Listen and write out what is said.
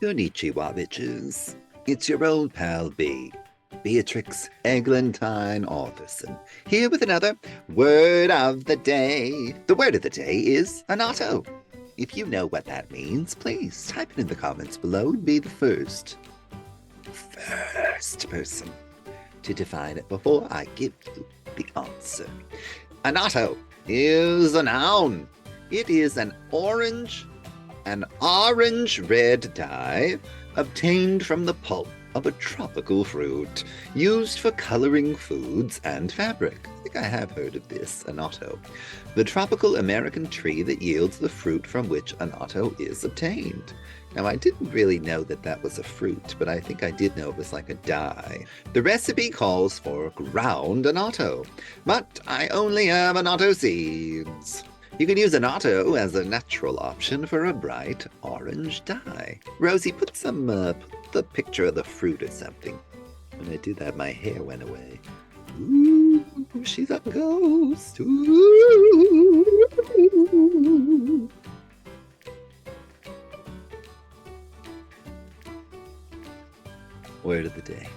Konnichiwa, bitches. It's your old pal Beatrice, Eglantine, Arthurson, here with another word of the day. The word of the day is Annatto. If you know what that means, please type it in the comments below and be the first person to define it before I give you the answer. Annatto is a noun. It is an orange-red dye obtained from the pulp of a tropical fruit, used for coloring foods and fabric. I think I have heard of this, annatto. The tropical American tree that yields the fruit from which annatto is obtained. Now, I didn't really know that that was a fruit, but I think I did know it was like a dye. The recipe calls for ground annatto, but I only have annatto seeds. You can use annatto as a natural option for a bright orange dye. Rosie, put the picture of the fruit or something. When I did that, my hair went away. Ooh, she's a ghost. Ooh. Word of the day.